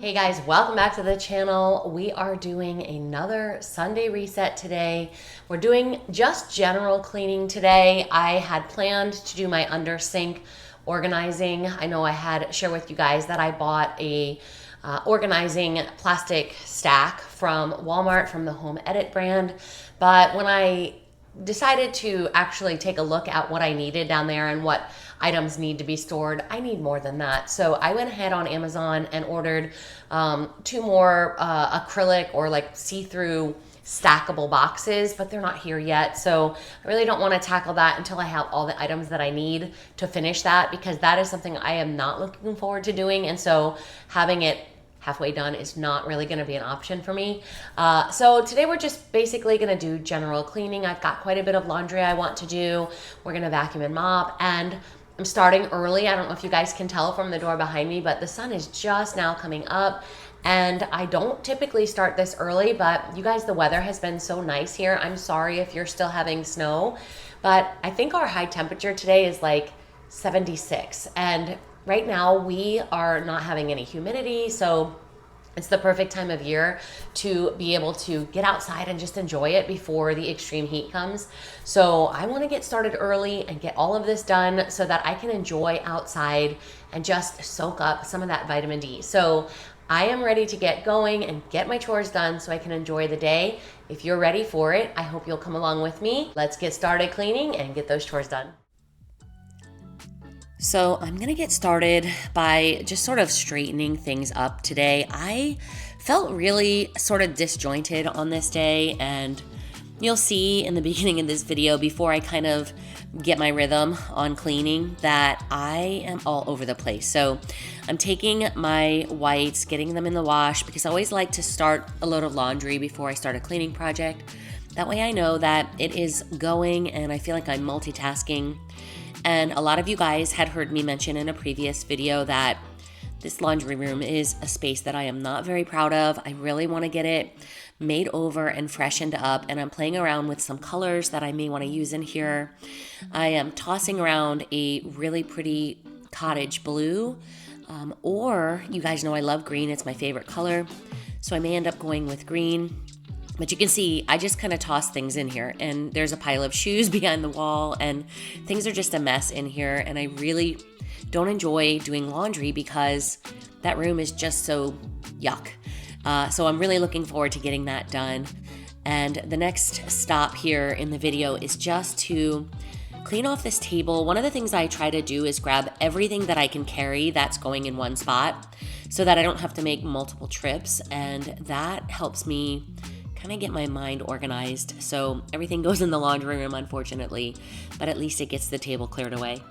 Hey guys, welcome back to the channel. We are doing another Sunday reset today. We're doing just general cleaning today. I had planned to do my under sink organizing. I know I had shared with you guys that I bought a organizing plastic stack from Walmart from the Home Edit brand. But when I decided to actually take a look at what I needed down there and what items need to be stored, I need more than that. So I went ahead on Amazon and ordered two more acrylic or like see-through stackable boxes, but they're not here yet. So I really don't want to tackle that until I have all the items that I need to finish that, because that is something I am not looking forward to doing. And so having it halfway done is not really going to be an option for me. So today we're just basically going to do general cleaning. I've got quite a bit of laundry I want to do. We're going to vacuum and mop, and I'm starting early. I don't know if you guys can tell from the door behind me, but the sun is just now coming up. And I don't typically start this early, but you guys, the weather has been so nice here. I'm sorry if you're still having snow, but I think our high temperature today is like 76. And right now we are not having any humidity, so it's the perfect time of year to be able to get outside and just enjoy it before the extreme heat comes. So I want to get started early and get all of this done so that I can enjoy outside and just soak up some of that vitamin D. So I am ready to get going and get my chores done so I can enjoy the day. If you're ready for it, I hope you'll come along with me. Let's get started cleaning and get those chores done. So I'm gonna get started by just sort of straightening things up today. I felt really sort of disjointed on this day, and you'll see in the beginning of this video, before I kind of get my rhythm on cleaning, that I am all over the place. So I'm taking my whites, getting them in the wash, because I always like to start a load of laundry before I start a cleaning project. That way I know that it is going and I feel like I'm multitasking. And a lot of you guys had heard me mention in a previous video that this laundry room is a space that I am not very proud of. I really want to get it made over and freshened up, and I'm playing around with some colors that I may want to use in here. I am tossing around a really pretty cottage blue, or you guys know I love green. It's my favorite color. So I may end up going with green. But you can see I just kind of toss things in here, and there's a pile of shoes behind the wall, and things are just a mess in here. And I really don't enjoy doing laundry because that room is just so yuck. So I'm really looking forward to getting that done. And the next stop here in the video is just to clean off this table. One of the things I try to do is grab everything that I can carry that's going in one spot so that I don't have to make multiple trips, and that helps me kind of get my mind organized. So everything goes in the laundry room, unfortunately, but at least it gets the table cleared away.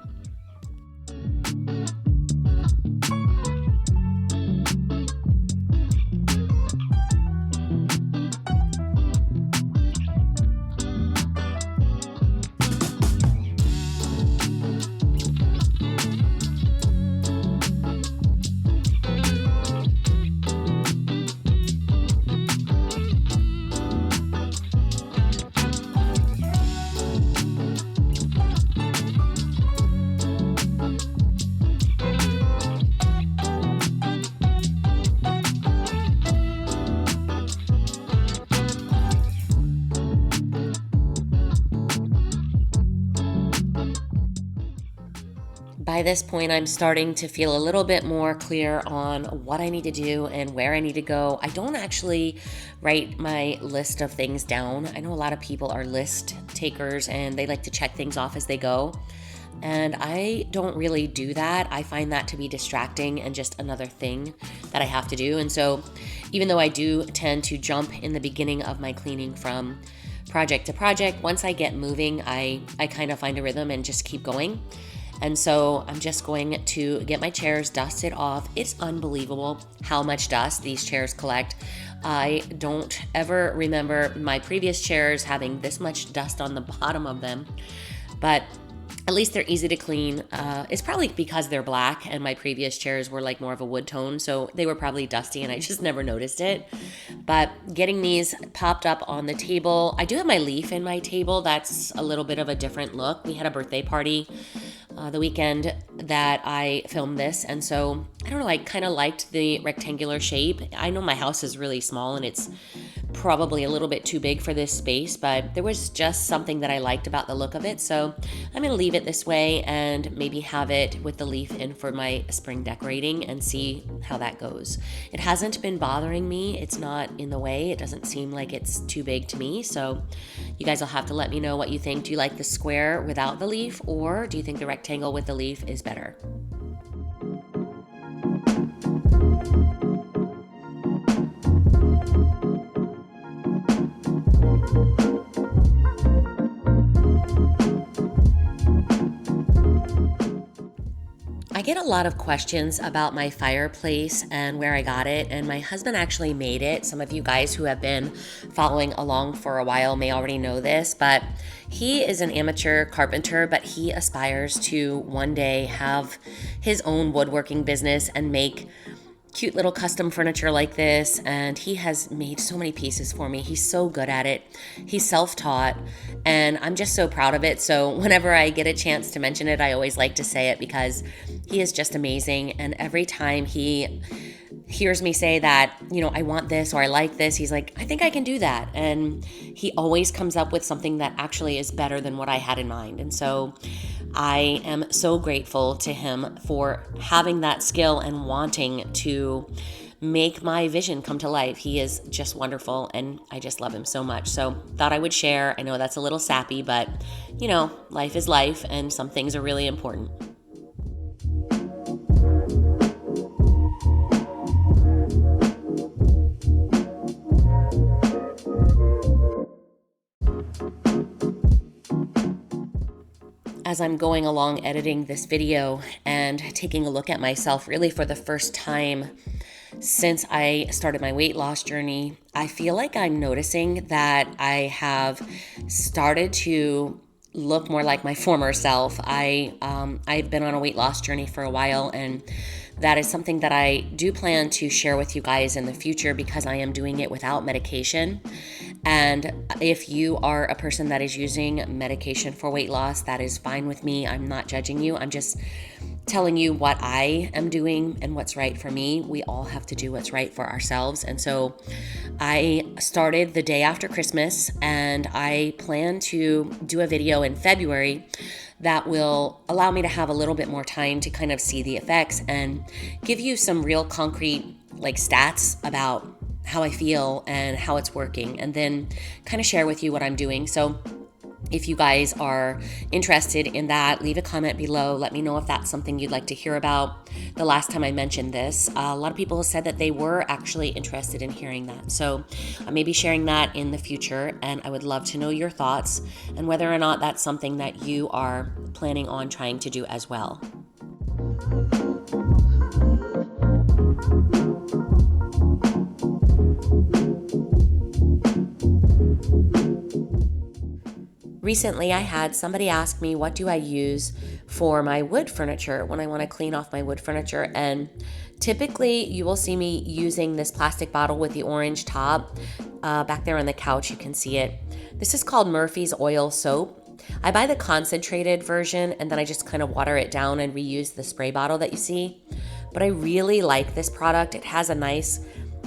By this point, I'm starting to feel a little bit more clear on what I need to do and where I need to go. I don't actually write my list of things down. I know a lot of people are list takers and they like to check things off as they go. And I don't really do that. I find that to be distracting and just another thing that I have to do. And so even though I do tend to jump in the beginning of my cleaning from project to project, once I get moving, I kind of find a rhythm and just keep going. And so I'm just going to get my chairs dusted off. It's unbelievable how much dust these chairs collect. I don't ever remember my previous chairs having this much dust on the bottom of them, but at least they're easy to clean. It's probably because they're black and my previous chairs were like more of a wood tone, so they were probably dusty and I just never noticed it. But getting these popped up on the table. I do have my leaf in my table. That's a little bit of a different look. We had a birthday party the weekend that I filmed this. And so, I don't know, I kind of liked the rectangular shape. I know my house is really small and it's probably a little bit too big for this space, but there was just something that I liked about the look of it. So I'm gonna leave it this way and maybe have it with the leaf in for my spring decorating and see how that goes. It hasn't been bothering me. It's not in the way. It doesn't seem like it's too big to me. So you guys will have to let me know what you think. Do you like the square without the leaf, or do you think the rectangle with the leaf is better? I get a lot of questions about my fireplace and where I got it, and my husband actually made it. Some of you guys who have been following along for a while may already know this, but he is an amateur carpenter, but he aspires to one day have his own woodworking business and make cute little custom furniture like this, and he has made so many pieces for me. He's so good at it. He's self-taught, and I'm just so proud of it. So whenever I get a chance to mention it, I always like to say it because he is just amazing. And every time he hears me say that, I want this or I like this, he's like, I think I can do that. And he always comes up with something that actually is better than what I had in mind. And so I am so grateful to him for having that skill and wanting to make my vision come to life. He is just wonderful, and I just love him so much. So thought I would share. I know that's a little sappy, but life is life, and some things are really important. As I'm going along editing this video and taking a look at myself really for the first time since I started my weight loss journey, I feel like I'm noticing that I have started to look more like my former self. I've been on a weight loss journey for a while, and that is something that I do plan to share with you guys in the future because I am doing it without medication. And if you are a person that is using medication for weight loss, that is fine with me. I'm not judging you. I'm just telling you what I am doing and what's right for me. We all have to do what's right for ourselves. And so I started the day after Christmas, and I plan to do a video in February that will allow me to have a little bit more time to kind of see the effects and give you some real concrete stats about how I feel and how it's working, and then kind of share with you what I'm doing. So if you guys are interested in that, leave a comment below. Let me know if that's something you'd like to hear about. The last time I mentioned this, a lot of people said that they were actually interested in hearing that. So I may be sharing that in the future, and I would love to know your thoughts and whether or not that's something that you are planning on trying to do as well. Recently, I had somebody ask me, what do I use for my wood furniture when I want to clean off my wood furniture? And typically, you will see me using this plastic bottle with the orange top. Back there on the couch, you can see it. This is called Murphy's Oil Soap. I buy the concentrated version, and then I just kind of water it down and reuse the spray bottle that you see. But I really like this product. It has a nice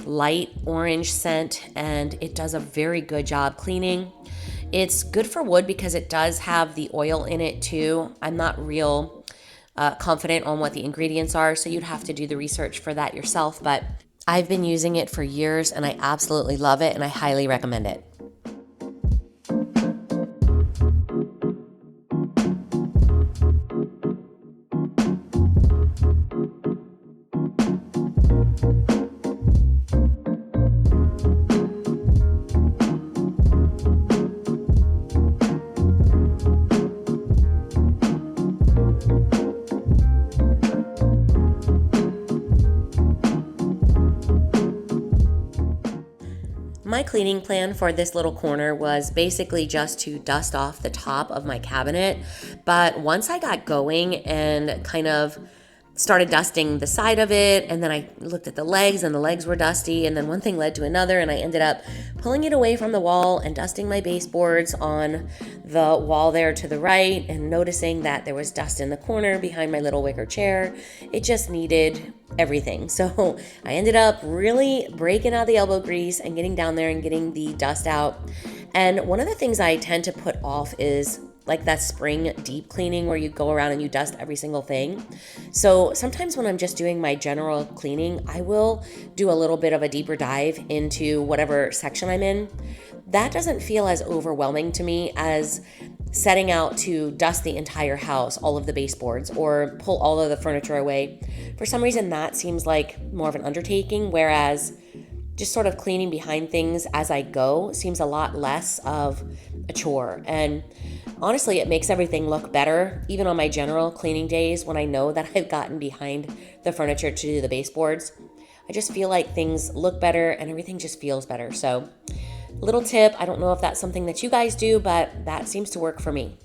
light orange scent, and it does a very good job cleaning. It's good for wood because it does have the oil in it too. I'm not real confident on what the ingredients are, so you'd have to do the research for that yourself. But I've been using it for years, and I absolutely love it, and I highly recommend it. My cleaning plan for this little corner was basically just to dust off the top of my cabinet. But once I got going and kind of started dusting the side of it, and then I looked at the legs, and the legs were dusty, and then one thing led to another, and I ended up pulling it away from the wall and dusting my baseboards on the wall there to the right, and noticing that there was dust in the corner behind my little wicker chair. It just needed everything. So I ended up really breaking out the elbow grease and getting down there and getting the dust out. And one of the things I tend to put off is like that spring deep cleaning where you go around and you dust every single thing. So sometimes when I'm just doing my general cleaning, I will do a little bit of a deeper dive into whatever section I'm in. That doesn't feel as overwhelming to me as setting out to dust the entire house, all of the baseboards, or pull all of the furniture away. For some reason, that seems like more of an undertaking, whereas just sort of cleaning behind things as I go seems a lot less of a chore. And honestly, it makes everything look better, even on my general cleaning days when I know that I've gotten behind the furniture to do the baseboards. I just feel like things look better and everything just feels better. So, little tip, I don't know if that's something that you guys do, but that seems to work for me.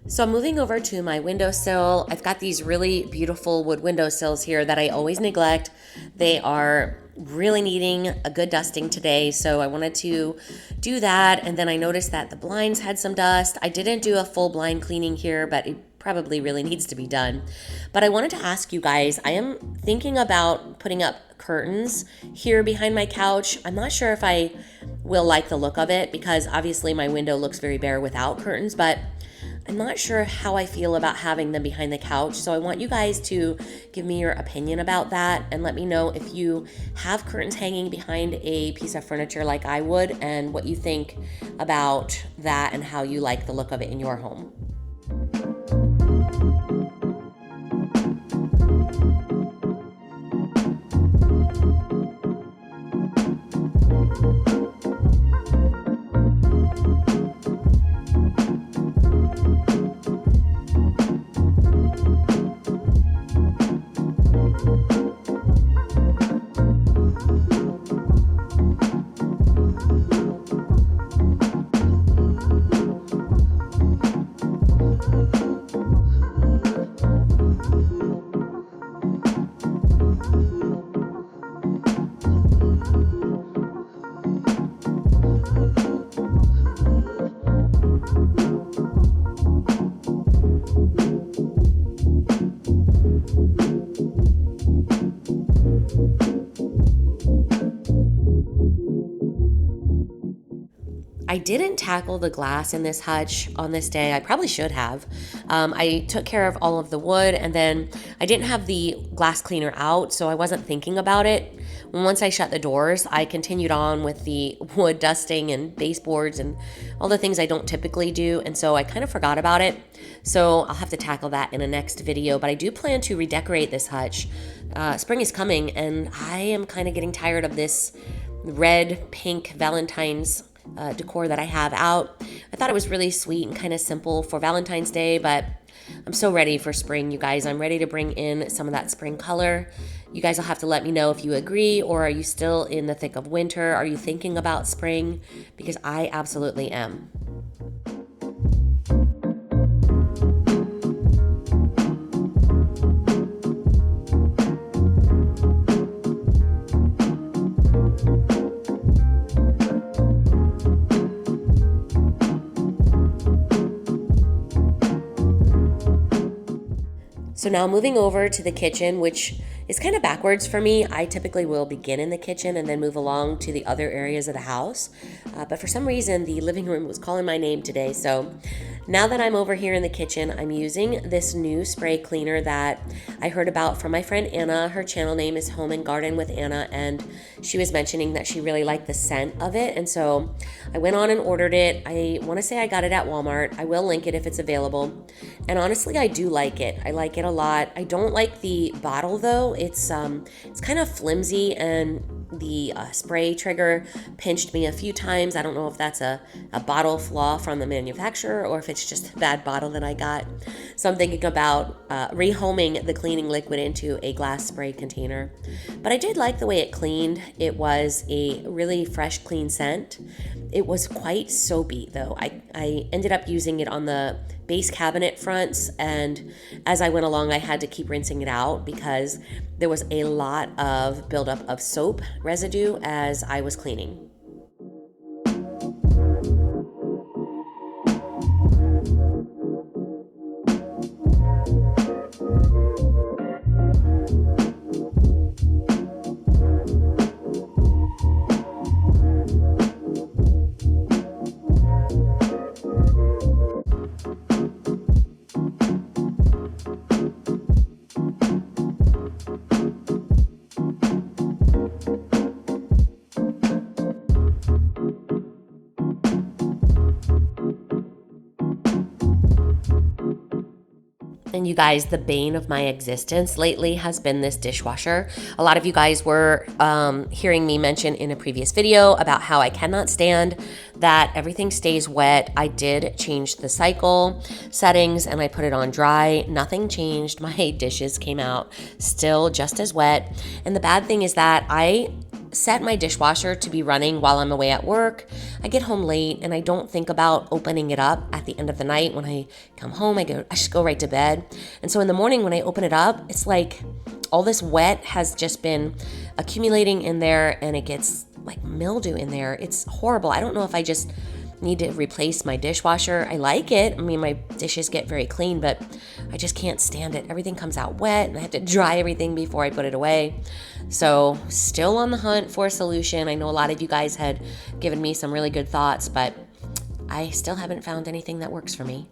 So I'm moving over to my windowsill. I've got these really beautiful wood windowsills here that I always neglect. They are really needing a good dusting today, so I wanted to do that. And then I noticed that the blinds had some dust. I didn't do a full blind cleaning here, but it probably really needs to be done. But I wanted to ask you guys, I am thinking about putting up curtains here behind my couch. I'm not sure if I will like the look of it because obviously my window looks very bare without curtains, but I'm not sure how I feel about having them behind the couch, so I want you guys to give me your opinion about that and let me know if you have curtains hanging behind a piece of furniture like I would and what you think about that and how you like the look of it in your home. I didn't tackle the glass in this hutch on this day. I probably should have. I took care of all of the wood, and then I didn't have the glass cleaner out, so I wasn't thinking about it. Once I shut the doors, I continued on with the wood dusting and baseboards and all the things I don't typically do, and so I kind of forgot about it. So I'll have to tackle that in a next video, but I do plan to redecorate this hutch. Spring is coming, and I am kind of getting tired of this red, pink Valentine's decor that I have out. I thought it was really sweet and kind of simple for Valentine's Day, but I'm so ready for spring, you guys. I'm ready to bring in some of that spring color. You guys will have to let me know if you agree, or are you still in the thick of winter? Are you thinking about spring? Because I absolutely am. So now moving over to the kitchen, which is kind of backwards for me. I typically will begin in the kitchen and then move along to the other areas of the house. But for some reason, the living room was calling my name today. So now that I'm over here in the kitchen, I'm using this new spray cleaner that I heard about from my friend Anna. Her channel name is Home and Garden with Anna, and she was mentioning that she really liked the scent of it. And so I went on and ordered it. I want to say I got it at Walmart. I will link it if it's available. And honestly, I do like it. I like it a lot. I don't like the bottle though. It's kind of flimsy, and the spray trigger pinched me a few times. I don't know if that's a bottle flaw from the manufacturer or if it's just a bad bottle that I got. So I'm thinking about rehoming the cleaning liquid into a glass spray container. But I did like the way it cleaned. It was a really fresh, clean scent. It was quite soapy though. I ended up using it on the base cabinet fronts, and as I went along I had to keep rinsing it out because there was a lot of buildup of soap residue as I was cleaning. And you guys, the bane of my existence lately has been this dishwasher. A lot of you guys were hearing me mention in a previous video about how I cannot stand that everything stays wet. I did change the cycle settings and I put it on dry. Nothing changed. My dishes came out still just as wet. And the bad thing is that I set my dishwasher to be running while I'm away at work. I get home late and I don't think about opening it up at the end of the night. When I come home, I just go right to bed. And so in the morning when I open it up, it's like all this wet has just been accumulating in there and it gets like mildew in there. It's horrible. I don't know if I just need to replace my dishwasher. I like it. I mean, my dishes get very clean, but I just can't stand it. Everything comes out wet and I have to dry everything before I put it away. So still on the hunt for a solution. I know a lot of you guys had given me some really good thoughts, but I still haven't found anything that works for me.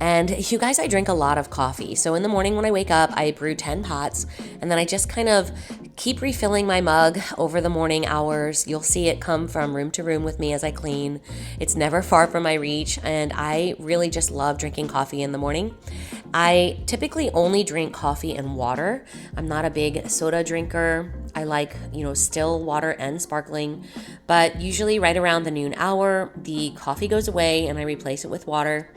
And you guys, I drink a lot of coffee. So in the morning when I wake up, I brew 10 pots and then I just kind of keep refilling my mug over the morning hours. You'll see it come from room to room with me as I clean. It's never far from my reach, and I really just love drinking coffee in the morning. I typically only drink coffee and water. I'm not a big soda drinker. I like, still water and sparkling, but usually right around the noon hour, the coffee goes away and I replace it with water.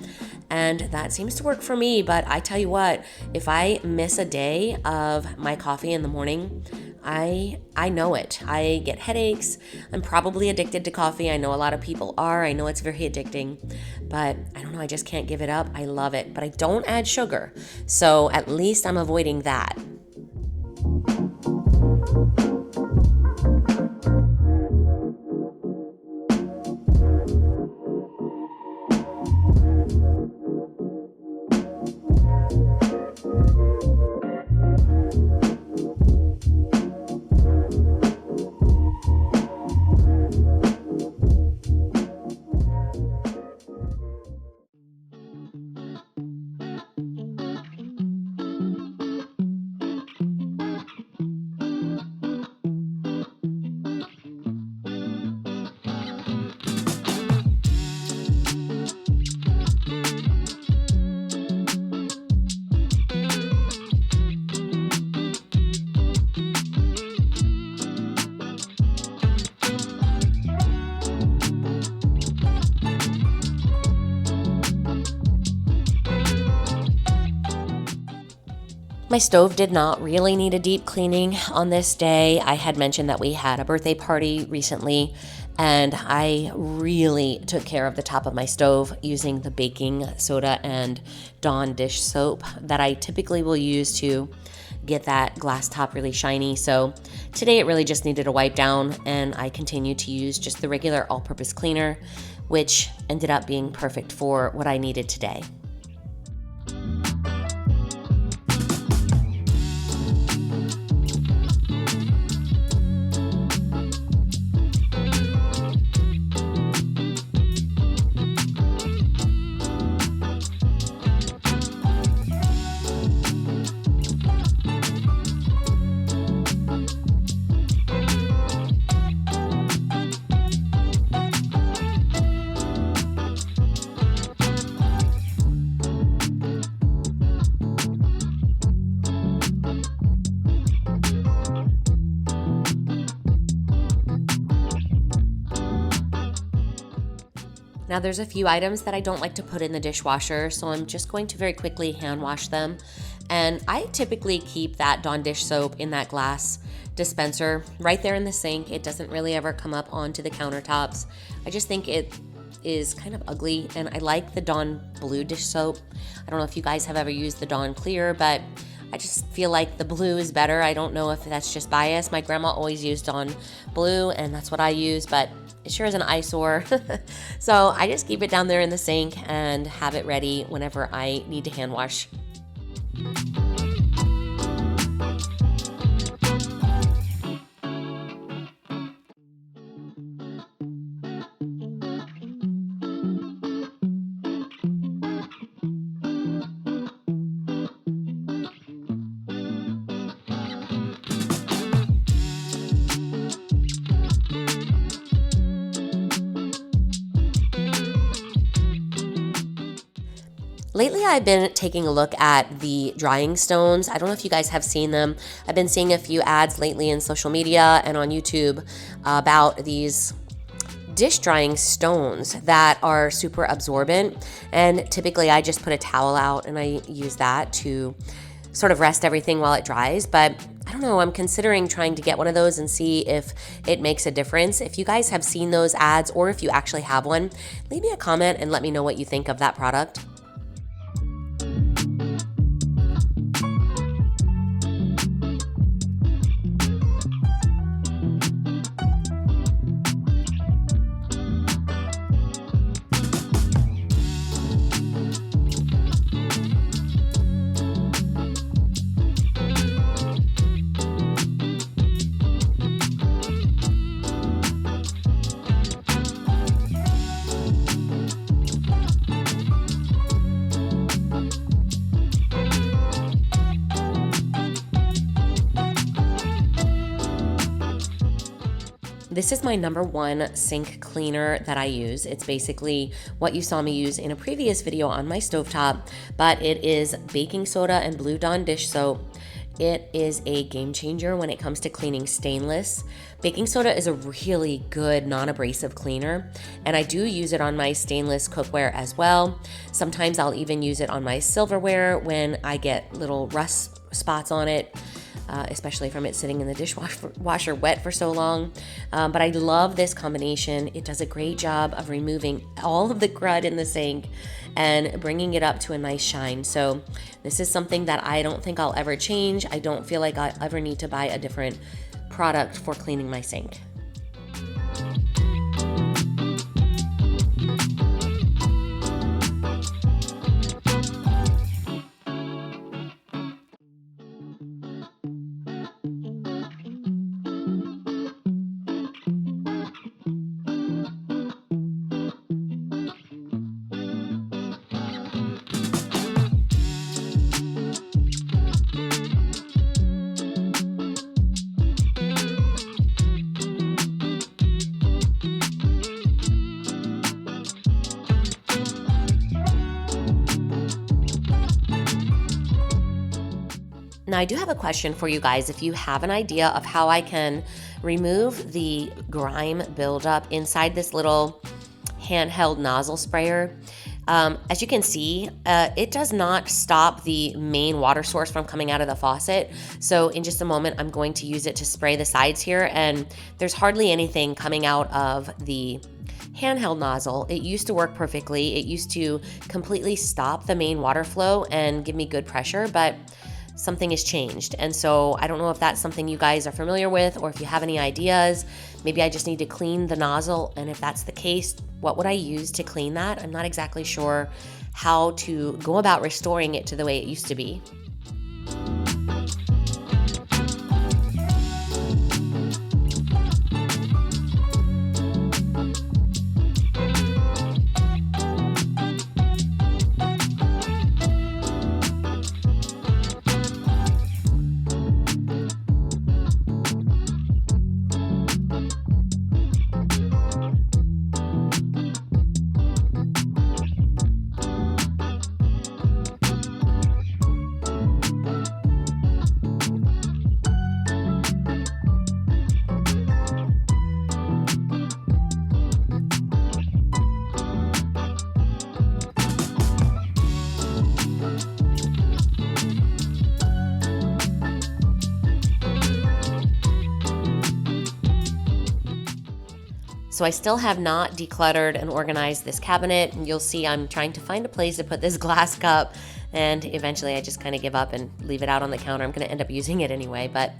And that seems to work for me, but I tell you what, if I miss a day of my coffee in the morning, I know it. I get headaches. I'm probably addicted to coffee. I know a lot of people are. I know it's very addicting, but I don't know. I just can't give it up. I love it, but I don't add sugar. So at least I'm avoiding that. My stove did not really need a deep cleaning on this day. I had mentioned that we had a birthday party recently, and I really took care of the top of my stove using the baking soda and Dawn dish soap that I typically will use to get that glass top really shiny. So today it really just needed a wipe down, and I continued to use just the regular all-purpose cleaner, which ended up being perfect for what I needed today. Now there's a few items that I don't like to put in the dishwasher, so I'm just going to very quickly hand wash them. And I typically keep that Dawn dish soap in that glass dispenser right there in the sink. It doesn't really ever come up onto the countertops. I just think it is kind of ugly, and I like the Dawn blue dish soap. I don't know if you guys have ever used the Dawn clear, but I just feel like the blue is better. I don't know if that's just bias. My grandma always used Dawn blue, and that's what I use, but it sure is an eyesore. So I just keep it down there in the sink and have it ready whenever I need to hand wash. Lately, I've been taking a look at the drying stones. I don't know if you guys have seen them. I've been seeing a few ads lately in social media and on YouTube about these dish drying stones that are super absorbent. And typically, I just put a towel out and I use that to sort of rest everything while it dries. But I don't know, I'm considering trying to get one of those and see if it makes a difference. If you guys have seen those ads, or if you actually have one, leave me a comment and let me know what you think of that product. This is my number one sink cleaner that I use. It's basically what you saw me use in a previous video on my stovetop, but it is baking soda and Blue Dawn dish soap. It is a game changer when it comes to cleaning stainless. Baking soda is a really good non-abrasive cleaner, and I do use it on my stainless cookware as well. Sometimes I'll even use it on my silverware when I get little rust spots on it. Especially from it sitting in the dishwasher wet for so long. But I love this combination. It does a great job of removing all of the crud in the sink and bringing it up to a nice shine. So this is something that I don't think I'll ever change. I don't feel like I'll ever need to buy a different product for cleaning my sink. Now, I do have a question for you guys. If you have an idea of how I can remove the grime buildup inside this little handheld nozzle sprayer, As you can see, it does not stop the main water source from coming out of the faucet. So in just a moment, I'm going to use it to spray the sides here, and there's hardly anything coming out of the handheld nozzle. It used to work perfectly. It used to completely stop the main water flow and give me good pressure, but something has changed. And so I don't know if that's something you guys are familiar with, or if you have any ideas. Maybe I just need to clean the nozzle, and if that's the case, what would I use to clean that? I'm not exactly sure how to go about restoring it to the way it used to be. So I still have not decluttered and organized this cabinet, and you'll see I'm trying to find a place to put this glass cup, and eventually I just kind of give up and leave it out on the counter. I'm going to end up using it anyway, but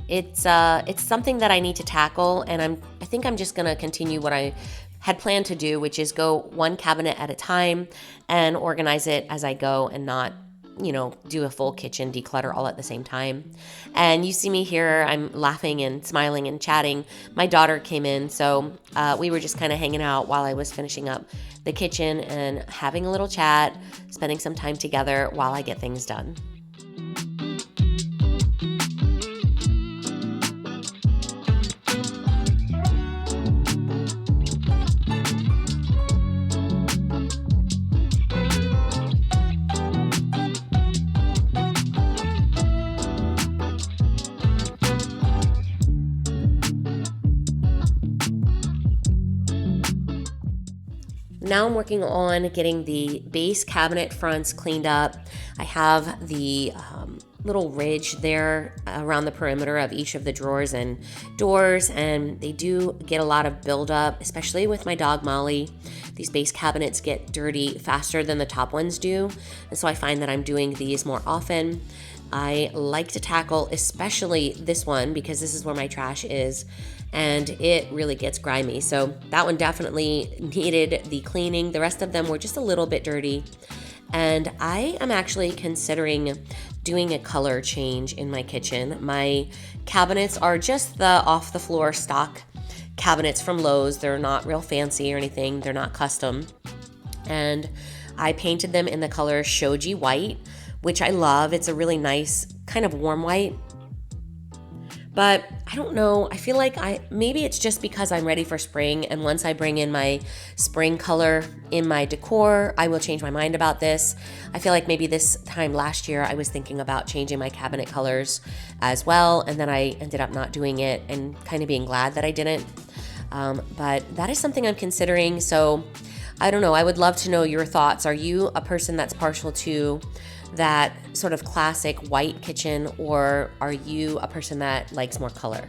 it's something that I need to tackle, and I think I'm just going to continue what I had planned to do, which is go one cabinet at a time and organize it as I go, and not do a full kitchen declutter all at the same time. And you see me here, I'm laughing and smiling and chatting. My daughter came in, so we were just kind of hanging out while I was finishing up the kitchen and having a little chat, spending some time together while I get things done. Now I'm working on getting the base cabinet fronts cleaned up. I have the little ridge there around the perimeter of each of the drawers and doors, and they do get a lot of buildup, especially with my dog Molly. These base cabinets get dirty faster than the top ones do, and so I find that I'm doing these more often. I like to tackle especially this one because this is where my trash is, and it really gets grimy. So that one definitely needed the cleaning. The rest of them were just a little bit dirty. And I am actually considering doing a color change in my kitchen. My cabinets are just the off the floor stock cabinets from Lowe's. They're not real fancy or anything. They're not custom. And I painted them in the color shoji white, which I love. It's a really nice kind of warm white. But I don't know, I feel like maybe it's just because I'm ready for spring, and once I bring in my spring color in my decor, I will change my mind about this. I feel like maybe this time last year I was thinking about changing my cabinet colors as well, and then I ended up not doing it and kind of being glad that I didn't. But that is something I'm considering, so I don't know, I would love to know your thoughts. Are you a person that's partial to that sort of classic white kitchen, or are you a person that likes more color?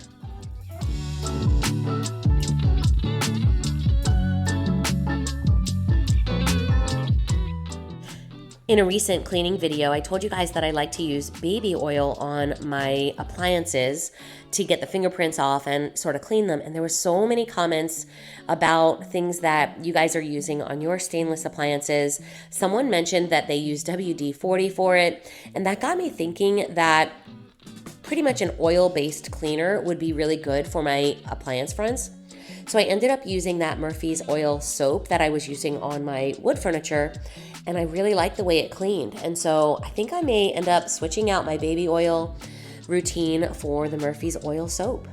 In a recent cleaning video, I told you guys that I like to use baby oil on my appliances to get the fingerprints off and sort of clean them. And there were so many comments about things that you guys are using on your stainless appliances. Someone mentioned that they use WD-40 for it, and that got me thinking that pretty much an oil-based cleaner would be really good for my appliance fronts. So I ended up using that Murphy's oil soap that I was using on my wood furniture, and I really like the way it cleaned. And so I think I may end up switching out my baby oil routine for the Murphy's oil soap.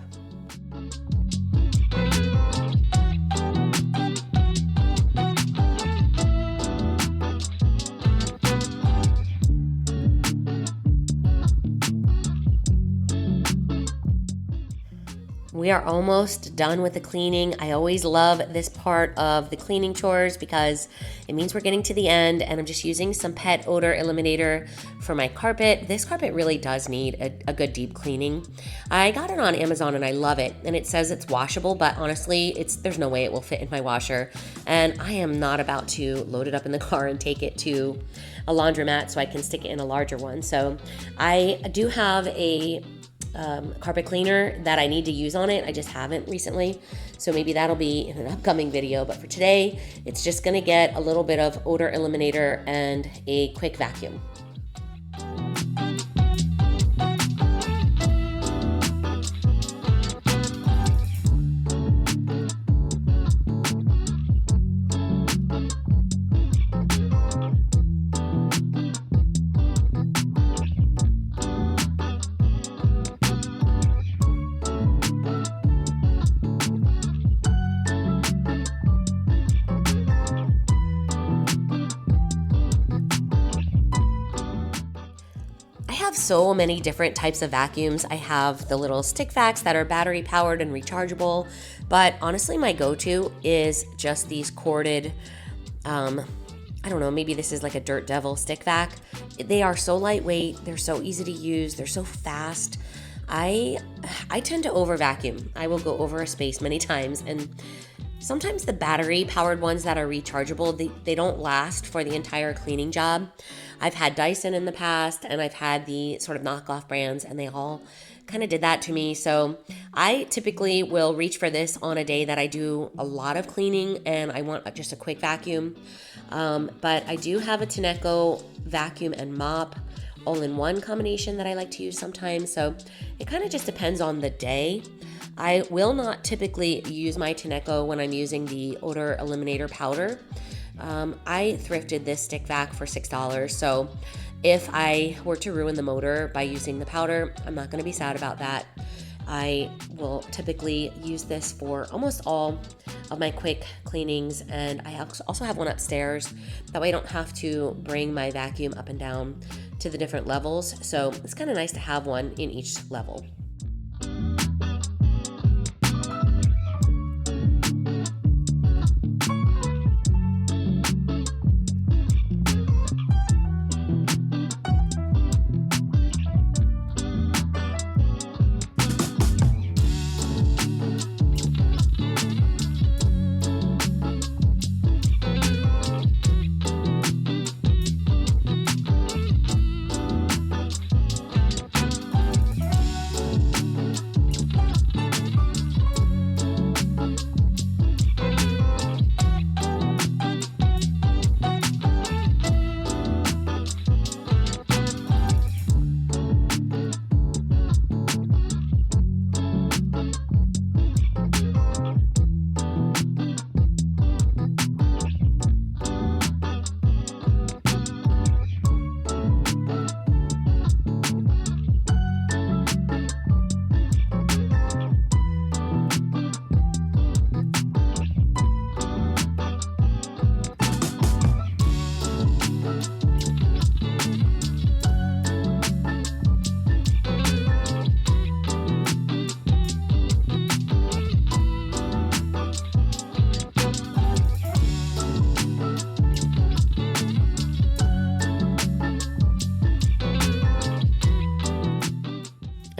We are almost done with the cleaning. I always love this part of the cleaning chores because it means we're getting to the end, and I'm just using some pet odor eliminator for my carpet. This carpet really does need a good deep cleaning. I got it on Amazon and I love it, and it says it's washable, but honestly, there's no way it will fit in my washer, and I am not about to load it up in the car and take it to a laundromat so I can stick it in a larger one. So I do have a carpet cleaner that I need to use on it. I just haven't recently, so maybe that'll be in an upcoming video. But for today, it's just gonna get a little bit of odor eliminator and a quick vacuum. So many different types of vacuums. I have the little stick vacs that are battery powered and rechargeable, but honestly my go-to is just these corded, I don't know, maybe this is like a Dirt Devil stick vac. They are so lightweight, they're so easy to use, they're so fast. I tend to over vacuum. I will go over a space many times, and sometimes the battery powered ones that are rechargeable, they don't last for the entire cleaning job. I've had Dyson in the past, and I've had the sort of knockoff brands, and they all kind of did that to me. So I typically will reach for this on a day that I do a lot of cleaning and I want just a quick vacuum. But I do have a Tenneco vacuum and mop all-in-one combination that I like to use sometimes. So it kind of just depends on the day. I will not typically use my Tenneco when I'm using the odor eliminator powder. I thrifted this stick vac for $6, so if I were to ruin the motor by using the powder, I'm not going to be sad about that. I will typically use this for almost all of my quick cleanings, and I also have one upstairs. That way I don't have to bring my vacuum up and down to the different levels, so it's kind of nice to have one in each level.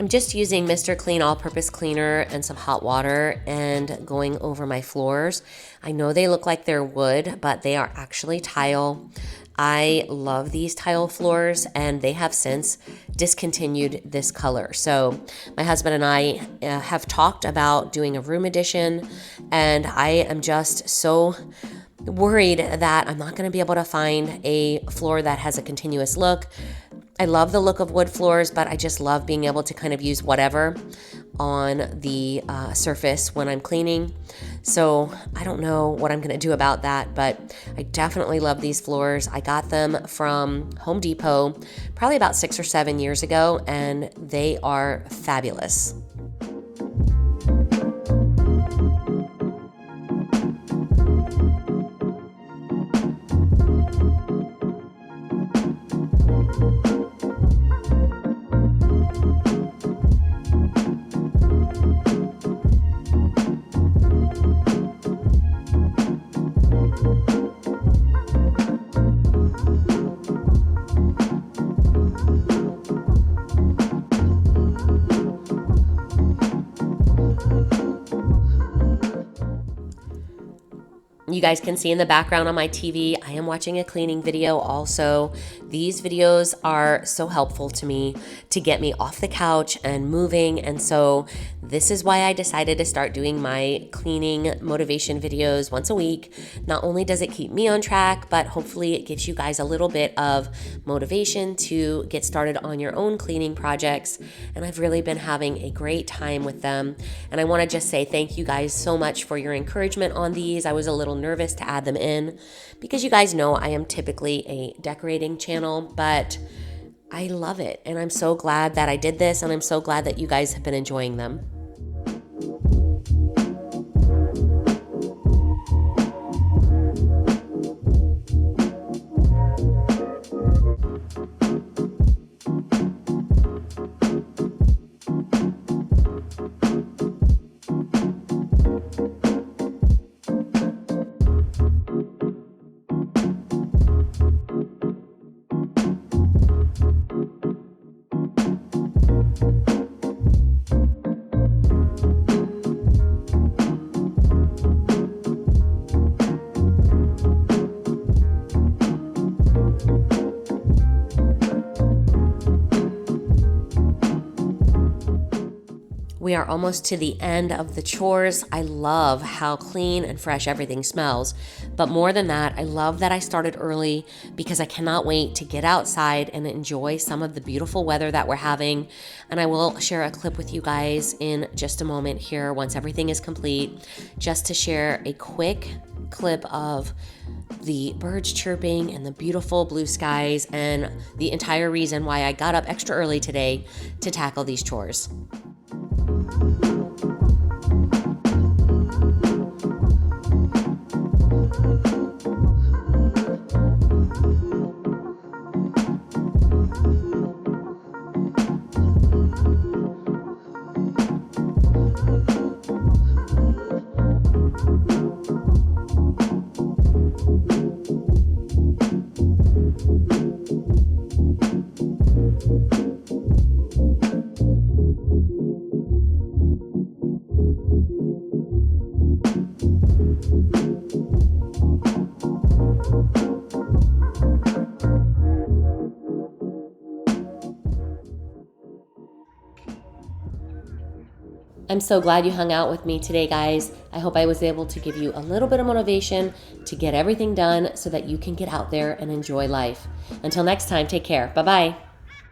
I'm just using Mr. Clean all-purpose cleaner and some hot water and going over my floors. I know they look like they're wood, but they are actually tile. I love these tile floors, and they have since discontinued this color. So my husband and I have talked about doing a room addition, and I am just so worried that I'm not going to be able to find a floor that has a continuous look. I love the look of wood floors, but I just love being able to kind of use whatever on the surface when I'm cleaning. So I don't know what I'm going to do about that, but I definitely love these floors. I got them from Home Depot probably about 6 or 7 years ago, and they are fabulous. You guys can see in the background on my TV, I am watching a cleaning video also. These videos are so helpful to me to get me off the couch and moving. And so this is why I decided to start doing my cleaning motivation videos once a week. Not only does it keep me on track, but hopefully it gives you guys a little bit of motivation to get started on your own cleaning projects. And I've really been having a great time with them. And I want to just say thank you guys so much for your encouragement on these. I was a little nervous to add them in because you guys know I am typically a decorating channel, but I love it. And I'm so glad that I did this, and I'm so glad that you guys have been enjoying them. We are almost to the end of the chores. I love how clean and fresh everything smells. But more than that, I love that I started early because I cannot wait to get outside and enjoy some of the beautiful weather that we're having. And I will share a clip with you guys in just a moment here once everything is complete, just to share a quick clip of the birds chirping and the beautiful blue skies and the entire reason why I got up extra early today to tackle these chores. I'm so glad you hung out with me today, guys. I hope I was able to give you a little bit of motivation to get everything done so that you can get out there and enjoy life. Until next time, take care. Bye-bye.